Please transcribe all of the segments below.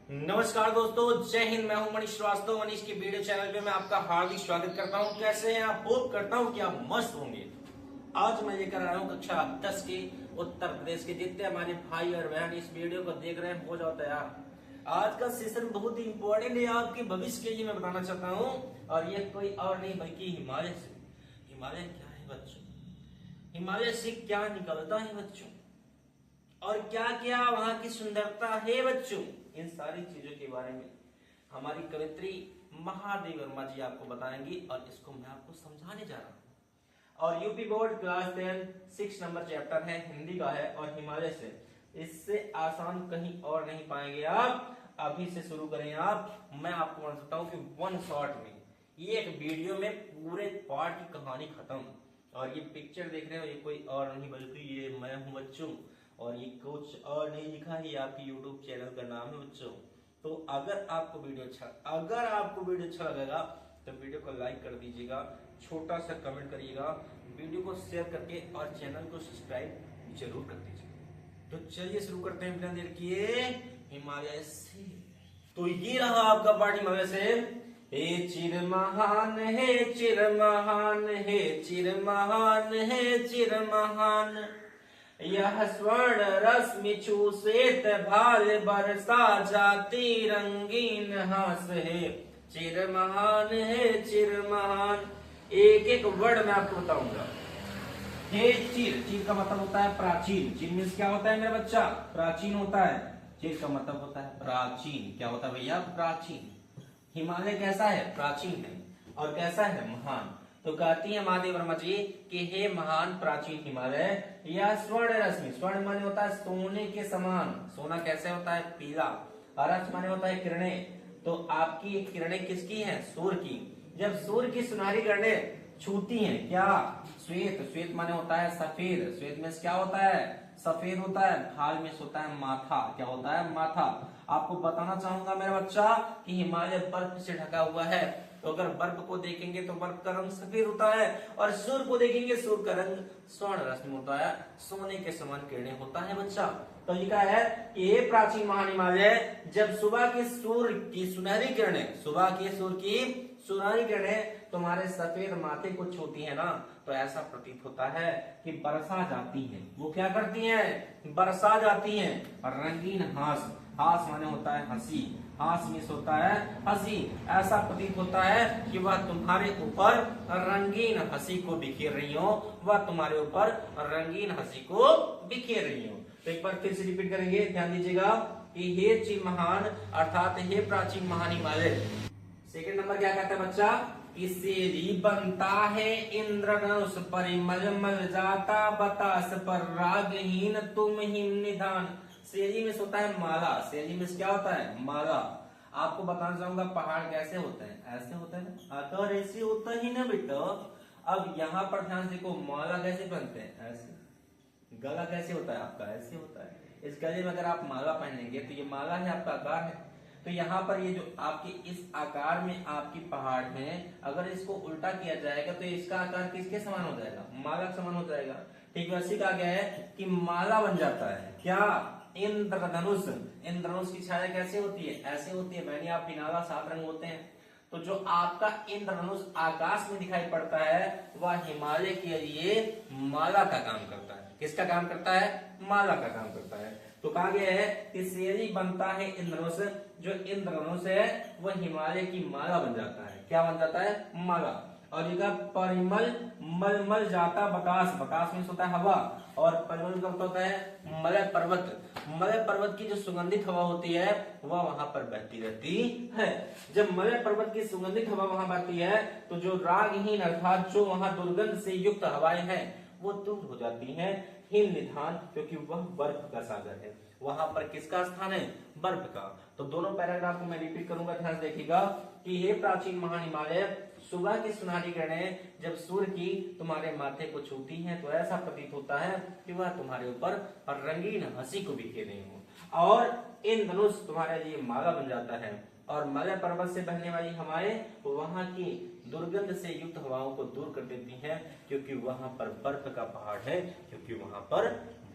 नमस्कार दोस्तों, जय हिंद। मैं हूं मनीष श्रीवास्तव। मनीष की वीडियो चैनल पे मैं आपका हार्दिक स्वागत करता हूं। कैसे हैं आप? होप करता हूं कि आप मस्त होंगे। आज मैं लेकर आया हूं कक्षा 10 के उत्तर प्रदेश के जितने हमारे भाई और बहन इस वीडियो को देख रहे हैं, हो जाओ तैयार। आज का सेशन बहुत ही इंपॉर्टेंट है आपके भविष्य के लिए, मैं बताना चाहता हूँ। और ये कोई और नहीं बल्कि हिमालय से। हिमालय क्या है बच्चों? हिमालय से क्या निकलता है बच्चों, और क्या क्या वहां की सुंदरता है बच्चों, इन सारी चीजों के बारे में हमारी कवित्री महादेव वर्मा जी आपको बताएंगी। और इसको मैं आपको समझाने जा रहा हूँ। और UP board class 10 6 number chapter है, हिंदी का है। और हिमालय से इससे आसान कहीं और नहीं पाएंगे आप। अभी से शुरू करें आप। मैं आपको बता सकता हूँ कि वन शॉट में ये एक वीडियो में पूरे पार्ट की कहानी खत्म। और ये पिक्चर देख रहे हो, ये कोई और नहीं बल्कि ये मैं हूँ बच्चों। और ये कुछ और नहीं लिखा है, ये आपकी यूट्यूब चैनल का नाम है बच्चों। तो अगर आपको वीडियो अच्छा लगेगा तो वीडियो को लाइक कर दीजिएगा, छोटा सा कमेंट करिएगा, वीडियो को शेयर करके और चैनल को सब्सक्राइब जरूर कर दीजिएगा। तो चलिए शुरू करते हैं बिना देर किए हिमालय से। तो ये रहा आपका पार्ट हिमालय से। हे चिर महान, हे चिर महान, हे चिर महान, हे चिर महान, यह स्वर्ण रश्मि छूसेत भाल बरसा जाती रंगीन हास है। चिर महान है चिर महान। एक एक वर्ड मैं आपको बताऊंगा। हे चिर, चिर का मतलब होता है प्राचीन। चिर मीन्स क्या होता है मेरा बच्चा? प्राचीन होता है। चिर का मतलब होता है प्राचीन। क्या होता है भैया? प्राचीन। हिमालय कैसा है? प्राचीन है। और कैसा है? महान। तो कहती है महादेव वर्मा जी कि हे महान प्राचीन हिमालय, यह स्वर्ण रश्मि, स्वर्ण माने होता है सोने के समान। सोना कैसे होता है? पीला। रश्मि माने होता है किरणें। तो आपकी ये किरणें किसकी हैं? सूर्य की। जब सूर्य की सुनहरी किरणें छूती हैं, क्या? श्वेत। श्वेत माने होता है सफेद। श्वेत में क्या होता है? सफेद होता है। भाल में होता है माथा। क्या होता है? माथा। आपको बताना चाहूंगा मेरा बच्चा कि हिमालय बर्फ से ढका हुआ है। तो अगर बर्फ को देखेंगे तो बर्फ का रंग सफेद होता है, और सूर्य को देखेंगे सूर्य का रंग स्वर्ण रश्मि होता है, सोने के समान किरणें होता है बच्चा। तो लिखा है कि ये प्राचीन महान हिमालय, जब सुबह की सूर्य की सुनहरी किरणें, सुबह की सूर्य की सुनहरी किरणें तुम्हारे सफेद माथे को छूती है ना, तो ऐसा प्रतीत होता है कि बरसा जाती है। वो क्या करती हैं? बरसा जाती हैं। और रंगीन हास, हास माने होता है हंसी, हास मिस होता है हंसी। ऐसा प्रतीत होता है कि वह तुम्हारे ऊपर रंगीन हंसी को बिखेर रही हो, वह तुम्हारे ऊपर रंगीन हंसी को बिखेर रही हो। तो एक बार फिर से रिपीट करेंगे, ध्यान दीजिएगा कि हे चिर महान अर्थात हे प्राचीन महान हिमालय। सेकेंड नंबर क्या कहता है बच्चा? सेरी बनता है इंद्रधनुष परिमल मल जाता बतास पर रागहीन तुम हिम निधान। सेरी में होता है माला। सेरी में क्या होता है? माला। आपको बताना चाहूंगा पहाड़ कैसे होते हैं? ऐसे होते हैं ना, अगर ऐसे होता ही ना बेटा। अब यहाँ पर ध्यान से देखो, माला कैसे बनते हैं? ऐसे। गला कैसे होता है आपका? ऐसे होता है। इस गले में अगर आप माला पहनेंगे तो ये माला है, आपका आकार है। तो यहाँ पर ये जो आपके इस आकार में आपकी पहाड़ है, अगर इसको उल्टा किया जाएगा तो इसका आकार किसके समान हो जाएगा? माला के समान हो जाएगा। ठीक वैसे कहा गया है कि माला बन जाता है। क्या? इंद्रधनुष। इंद्रधनुष की छाया कैसे होती है? ऐसे होती है। मैंने आप पिनाला 7 रंग होते हैं। तो जो आपका इंद्रधनुष आकाश में दिखाई पड़ता है, वह हिमालय के लिए माला का काम करता है। किसका काम करता है? माला का काम करता है। तो कहा गया है कि सेरी बनता है इंद्रधनुष, जो इंद्रधनुष है वह हिमालय की माला बन जाता है। क्या बन जाता है? माला। और ये परिमल मलमल जाता बकास, बकास में होता है हवा, और परिमल का होता है मलय पर्वत। मलय पर्वत की जो सुगंधित हवा होती है वह वहां पर बहती रहती है। जब मलय पर्वत की सुगंधित हवा वहां बहती है तो जो रागहीन अर्थात जो वहां दुर्गंध से युक्त हवाएं हैं वो दूर हो जाती हैं। हिम निधान, क्योंकि वह बर्फ का सागर है। वहां पर किसका स्थान है? बर्फ का। तो दोनों पैराग्राफ को मैं रिपीट करूंगा, ध्यान से देखिएगा कि हे प्राचीन महान हिमालय, सुबह की सुनहरी किरणें जब सूर्य की तुम्हारे माथे को छूती हैं तो ऐसा प्रतीत होता है कि वह तुम्हारे ऊपर रंगीन हंसी को बिखेर रही हो, और इंद्रधनुष तुम्हारे लिए माला बन जाता है। और मलय पर्वत से बहने वाली हवाएं वहां की दुर्गंध से युक्त हवाओं को दूर कर देती हैं, क्योंकि वहां पर बर्फ का पहाड़ है। क्योंकि वहां पर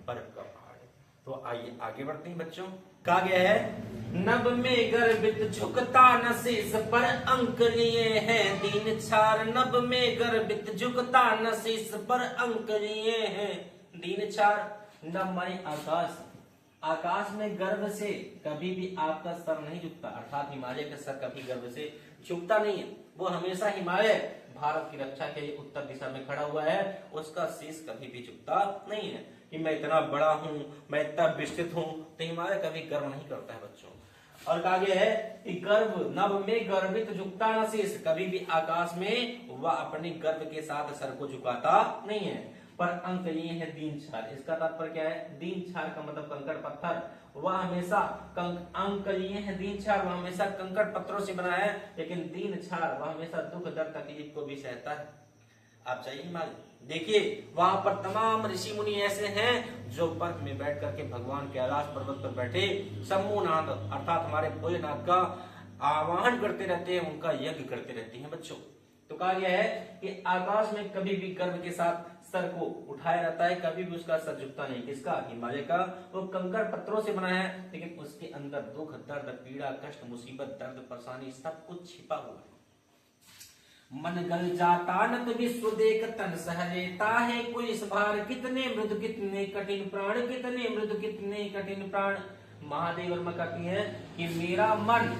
बर्फ का पहाड़ है। तो आइए आगे बढ़ते हैं बच्चों। कहा गया है नभ में गर्भित झुकता न शीस पर अंक लिए हैं दीन छार। नभ में गर्भित झुकता न शीस पर अंक लिए हैं दीन छार। नभ माने आकाश, आकाश में गर्भ से कभी भी आपका सर नहीं झुकता, अर्थात हिमालय का सर कभी गर्भ से झुकता नहीं है। वो हमेशा हिमालय भारत की रक्षा के लिए उत्तर दिशा में खड़ा हुआ है, उसका शीश कभी भी झुकता नहीं है कि मैं इतना बड़ा हूं, मैं इतना विस्तृत हूं। तो हिमालय कभी गर्व नहीं करता है बच्चों। और कहा गया है कि गर्भ नभ में गर्भित झुकता न शीश, कभी भी आकाश में वह अपने गर्भ के साथ सर को झुकाता नहीं है। पर अंक लिए है दीन छार, इसका तात्पर्य क्या है? दीन छार का मतलब कंकड़ पत्थर। वह हमेशा अंक लिए है दीन छार, वह हमेशा कंकड़ पत्थरों से बना है, लेकिन दीन छार वह हमेशा दुख दर्द तकलीफ को भी सहता है। आप चाहिए हिमालय देखिए, वहां पर तमाम ऋषि मुनि ऐसे हैं जो बर्फ में बैठ करके भगवान कैलाश पर्वत पर बैठे शंभुनाथ अर्थात हमारे भोलेनाथ का आवाहन करते रहते हैं, उनका यज्ञ करते रहते हैं बच्चों। तो कहा गया है कि आकाश में कभी भी गर्भ के साथ सर को उठाया रहता है, कभी भी उसका सर झुकता नहीं। किसका? हिमालय का। वो कंकड़ पत्थरों से बना है, लेकिन उसके अंदर दुख दर्द पीड़ा कष्ट मुसीबत दर्द परेशानी सब कुछ छिपा हुआ है। मन गल जाता नत विश्व देख तन सहजेता है कोई इस भार। कितने मृदु कितने कठिन प्राण, कितने मृदु कितने कठिन प्राण। महादेव वर्मा कहती है कि मेरा मन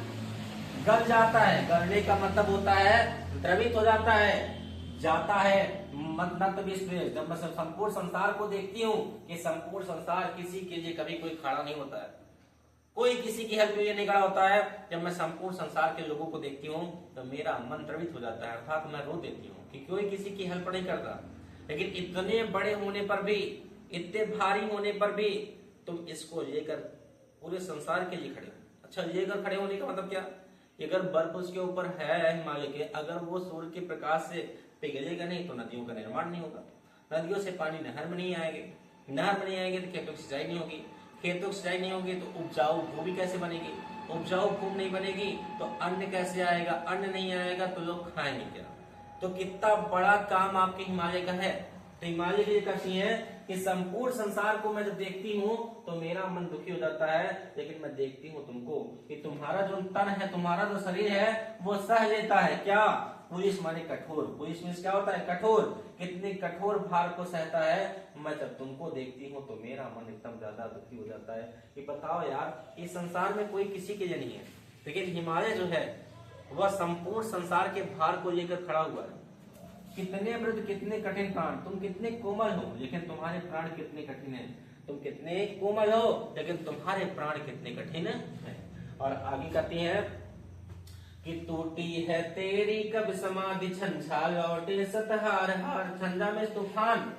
गल जाता है, गलने का मतलब होता है द्रवित हो जाता है, जाता है मतलब विश्व। जब मैं संपूर्ण संसार को देखती हूँ कि संपूर्ण संसार किसी के लिए कभी कोई खड़ा नहीं होता है, कोई किसी की हेल्प के लिए नहीं खड़ा होता है। जब मैं संपूर्ण संसार के लोगों को देखती हूँ तो मेरा मन द्रवित हो जाता है, अर्थात मैं रो देती हूँ कि कोई किसी की हेल्प नहीं करता। लेकिन इतने बड़े होने पर भी, इतने भारी होने पर भी तुम इसको लेकर पूरे संसार के लिए खड़े हो। अच्छा, लेकर खड़े होने का मतलब क्या? अगर बर्फ उसके ऊपर है हिमालय के, अगर वो सूर्य के प्रकाश से पिघलेगा नहीं तो नदियों का निर्माण नहीं होगा, नदियों से पानी नहर में नहीं आएंगे, नहर में नहीं आएंगे तो खेतों की सिंचाई नहीं होगी, खेतों की सिंचाई नहीं होगी तो उपजाऊ भूमि कैसे बनेगी, उपजाऊ भूमि नहीं बनेगी तो अन्न कैसे आएगा, अन्न नहीं आएगा तो लोग खाएंगे क्या? तो कितना बड़ा काम आपके हिमालय का है। तो हिमालय ये कहती है कि संपूर्ण संसार को मैं जब देखती हूँ तो मेरा मन दुखी हो जाता है, लेकिन मैं देखती हूँ तुमको कि तुम्हारा जो तन है, तुम्हारा जो शरीर है वो सह लेता है। क्या? पुलिस माने कठोर, पुलिस मीन्स क्या होता है? कठोर। कितने कठोर भार को सहता है। मैं जब तुमको देखती हूँ तो मेरा मन एकदम ज्यादा दुखी हो जाता है कि बताओ यार, इस संसार में कोई किसी के लिए नहीं है, लेकिन हिमालय जो है वह संपूर्ण संसार के भार को लेकर खड़ा हुआ है। कितने मृद कितने कठिन प्राण, तुम कितने कोमल हो लेकिन तुम्हारे प्राण कितने कठिन हैं। तुम कितने कोमल हो लेकिन तुम्हारे प्राण कितने कठिन हैं। और आगे कहती है कि टूटी है तेरी कब समाधि झंझा लौटे सतहार हार। झंझा में तूफान,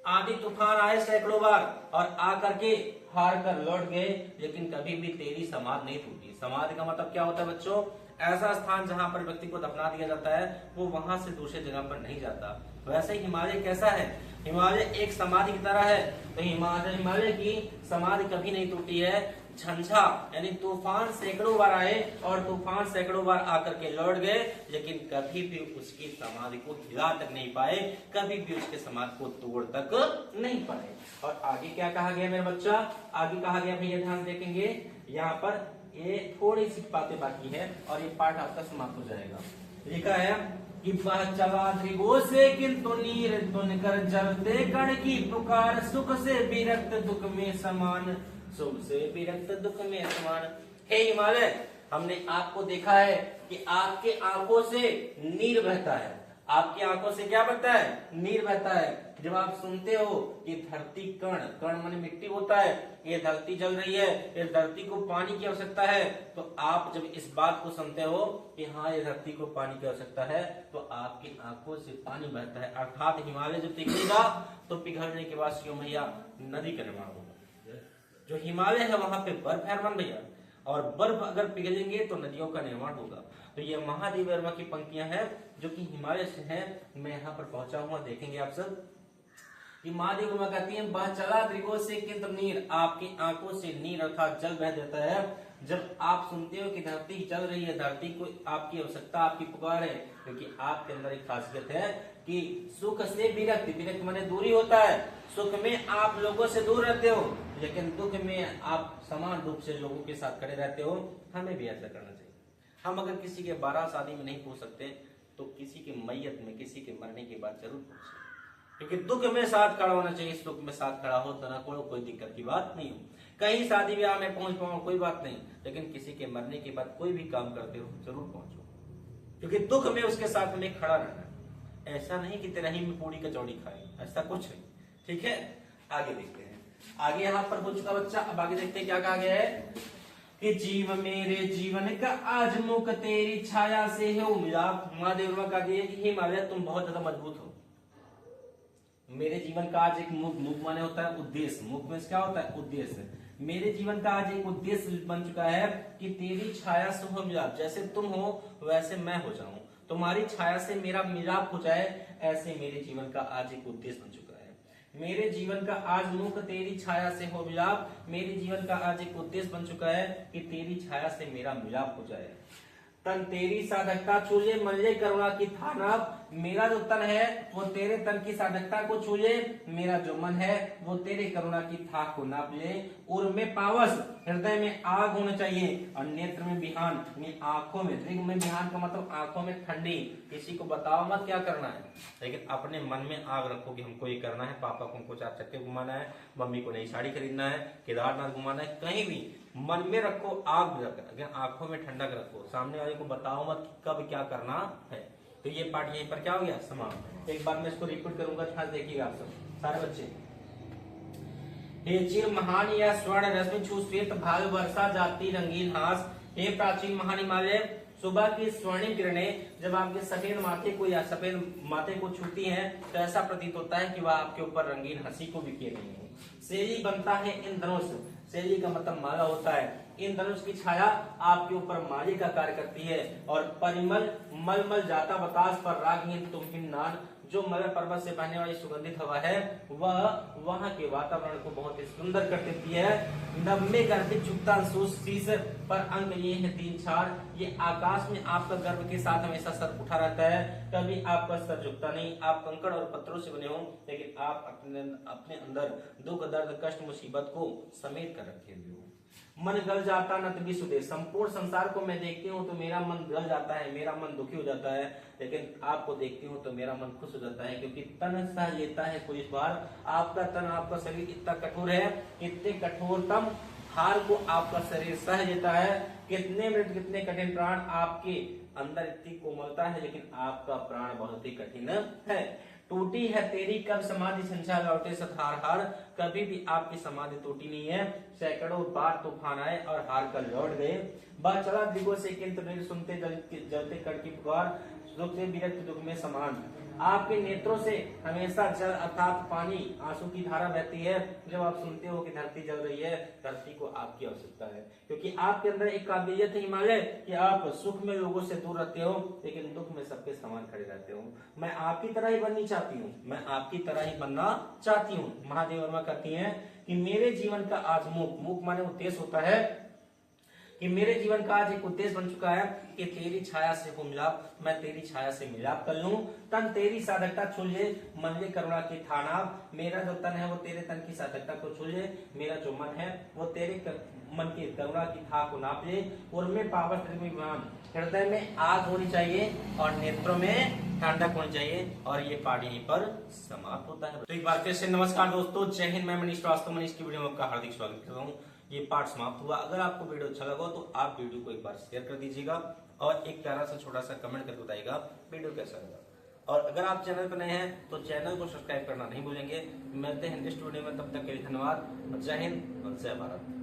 आदि तूफान आए सैकड़ों बार और आकर के हार कर लौट गए, लेकिन कभी भी तेरी समाधि नहीं टूटी। समाधि का मतलब क्या होता है बच्चों? ऐसा स्थान जहां पर व्यक्ति को दफना दिया जाता है, वो वहां से दूसरे जगह पर नहीं जाता। वैसे हिमालय कैसा है? हिमालय एक समाधि की तरह है। तो हिमालय की समाधि कभी नहीं टूटी है। झंझा यानी तूफान सैकड़ों बार आए और तूफान सैकड़ों बार आकर के लौट गए, लेकिन कभी भी उसकी समाधि को हिला तक नहीं पाए, कभी भी उसके समाधि को तोड़ तक नहीं पाए। और आगे क्या कहा गया मेरे बच्चा? आगे कहा गया, भैया ध्यान देखेंगे, यहाँ पर ये थोड़ी सी बातें बाकी है और ये पाठ आपका समाप्त हो जाएगा। लिखा है कि बह चला त्रिगो से किंतु नीर तुन कर जलते कण की पुकार। सुख से विरक्त दुख में समान, सुख से विरक्त दुख में समान। हे हिमालय, हमने आपको देखा है कि आपके आंखों से नीर बहता है। आपकी आंखों से क्या बहता है? नीर बहता है। जब आप सुनते हो कि धरती कण, कण माने मिट्टी होता है, ये धरती जल रही है, ये धरती को पानी की आवश्यकता है, तो आप जब इस बात को सुनते हो कि हाँ ये धरती को पानी की आवश्यकता है, तो आपकी आंखों से पानी बहता है। अर्थात हिमालय जब पिघलेगा तो पिघलने के बाद क्यों भैया नदी का निर्माण होगा। जो हिमालय है वहां पे बर्फ है भैया, और बर्फ अगर पिघलेंगे तो नदियों का निर्माण होगा। तो ये महादेव वर्मा की पंक्तियां हैं जो कि हिमालय से हैं। मैं यहाँ पर पहुंचा हुआ, देखेंगे आप सब कि महादेव वर्मा कहती है बह चला त्रिगो से किंतु नीर, आपकी आंखों से नीर अर्थात जल बह देता है। जब आप सुनते हो कि धरती चल रही है, धरती को आपकी आवश्यकता, आपकी पुकार है, क्योंकि आपके अंदर एक खासियत है कि सुख से विरक्ति, विरक्ति माने दूरी होता है। सुख में आप लोगों से दूर रहते हो, लेकिन दुख में आप समान रूप से लोगों के साथ खड़े रहते हो। हमें भी ऐसा करना चाहिए। हम अगर किसी के बारात शादी में नहीं पहुंच सकते तो किसी के मैयत में, किसी के मरने के बाद जरूर पहुंचे, क्योंकि दुख में साथ खड़ा होना चाहिए। सुख में साथ खड़ा हो तो ना कोई दिक्कत की बात नहीं हो। कहीं शादी ब्याह में पहुंच पाओ कोई बात नहीं, लेकिन किसी के मरने के बाद कोई भी काम करते हो जरूर पहुंचो, क्योंकि दुख में उसके साथ में खड़ा रहना। ऐसा नहीं कि तिरही में पूरी कचौड़ी खाए, ऐसा कुछ नहीं। ठीक है, आगे देखते हैं। आगे यहाँ पर हो चुका बच्चा, अब आगे देखते हैं क्या कहा गया है कि जीव मेरे जीवन का आज मुख तेरी छाया से है मिलाप। महादेव का दिए कि हिमालय तुम बहुत ज्यादा मजबूत हो। मेरे जीवन का आज एक मुख, मुख माने होता है उद्देश्य, मुख में क्या होता है उद्देश्य। मेरे जीवन का आज एक उद्देश्य बन चुका है कि तेरी छाया से हो मिलाप, जैसे तुम हो वैसे मैं हो जाऊं, तुम्हारी छाया से मेरा मिलाप हो जाए, ऐसे मेरे जीवन का आज एक उद्देश्य बन चुका है। मेरे जीवन का आज मुख तेरी छाया से हो मिलाप, मेरे जीवन का आज एक उद्देश्य बन चुका है कि तेरी छाया से मेरा मिलाप हो जाए। तन तेरी साधकता छूले मल्ले करुणा की थाना, मेरा जो तन है वो तेरे तन की साधकता को छूले, मेरा जो मन है वो तेरे करुणा की थाक को नाप ले। उर में पावस, हृदय में आग होना चाहिए, और नेत्र में बिहान, आंखों में, दृग में बिहान का मतलब आंखों में ठंडी। किसी को बताओ मत क्या करना है, लेकिन अपने मन में आग रखो कि हमको ये करना है। पापा को हमको 4 चक्के घुमाना है, मम्मी को नई साड़ी खरीदना है, केदारनाथ घुमाना है, कहीं भी मन में रखो आग रखो, आंखों में ठंडक रखो। सामने वाले को बताओ मत कि कब क्या करना है। तो ये पार्ट यहीं पर क्या हो गया समाप्त। एक बार मैं इसको रिपीट करूंगा, ध्यान देखिएगा आप सब सारे बच्चे। हे चिर महान या स्वर्ण रश्मि छू श्वेत भाग वर्षा जाति रंगीन हास, हे प्राचीन महान हिमालय, सुबह की स्वर्णिम किरणें जब आपके सफेद माथे को या सफेद माथे को छूती हैं तो ऐसा प्रतीत होता है कि वह आपके ऊपर रंगीन हंसी को भी किए रही है। शैली बनता है इंद्रधनुष, शैली का मतलब माला होता है। इंद्रधनुष की छाया आपके ऊपर माली का कार्य करती है, और परिमल मलमल जाता बतास पर रागहीन तुमहीन नान, जो मलय पर्वत से बहने वाली सुगंधित हवा है वह वहां के वातावरण को बहुत ही सुंदर कर देती है। नब्बे गर्भित चुकता शीश पर अंक ये है 3-4, ये आकाश में आपका गर्भ के साथ हमेशा सर उठा रहता है, कभी आपका सर झुकता नहीं। आप कंकड़ और पत्थरों से बने हो, लेकिन आप अपने अंदर दुख दर्द कष्ट मुसीबत को समेट कर रखे हुए हो। मन गल जाता नत विश्व दे, संपूर्ण संसार को मैं देखती हूँ तो मेरा मन गल जाता है, मेरा मन दुखी हो जाता है, लेकिन आपको देखती हूँ तो मेरा मन खुश हो जाता है, क्योंकि तन सह लेता है कोई बार। आपका तन, आपका शरीर इतना कठोर है, इतने कठोरतम हार को आपका शरीर सह लेता है। कितने मिनट, कितने कठिन प्राण आपके अंदर इतनी कोमलता है, लेकिन आपका प्राण बहुत ही कठिन है। टूटी है तेरी कब समाधि संख्या लौटे सत हार हार, कभी भी आपकी समाधि टूटी नहीं है। सैकड़ों बार तूफान आए और हार कर लौट गए। बह चला दिगों से किंतु नहीं सुनते जलते कड़ की पुकार, सुख से विरक्त दुख में समान। आपके नेत्रों से हमेशा जल अर्थात पानी, आंसू की धारा बहती है। जब आप सुनते हो कि धरती जल रही है, धरती को आपकी आवश्यकता है, क्योंकि आपके अंदर एक काबिलियत है हिमालय कि आप सुख में लोगों से दूर रहते हो, लेकिन दुख में सबके समान खड़े रहते हो। मैं आपकी तरह ही बननी चाहती हूँ, मैं आपकी तरह ही बनना चाहती हूँ। महादेव वर्मा कहती हैं कि मेरे जीवन का आज मुख, मुख माने उद्देश्य होता है कि मेरे जीवन का आज एक उद्देश्य बन चुका है कि तेरी छाया से हो मिलाप, मैं तेरी छाया से मिलाप कर लूं। तन तेरी साधकता छूले मनले करुणा की थाना, मेरा जो तन है वो तेरे तन की साधकता को छूले, मेरा जो मन है वो तेरे मन की करुणा की था को नाप ले। उर्मे पावस विमान, हृदय में आग होनी चाहिए और नेत्रों में ठंडक होनी चाहिए। और ये पाठ यहीं पर समाप्त होता है। तो एक बार फिर से नमस्कार दोस्तों, जय हिंद। मैं मनीष श्रीवास्तव, मनीष की वीडियो में आपका हार्दिक स्वागत करता हूँ। ये पार्ट समाप्त हुआ। अगर आपको वीडियो अच्छा लगा तो आप वीडियो को एक बार शेयर कर दीजिएगा और एक प्यारा सा छोटा सा कमेंट करके बताइएगा वीडियो कैसा लगा। और अगर आप चैनल पर नए हैं तो चैनल को सब्सक्राइब करना नहीं भूलेंगे। मिलते हैं नेक्स्ट वीडियो में, तब तक के लिए धन्यवाद। जय हिंद और जय भारत।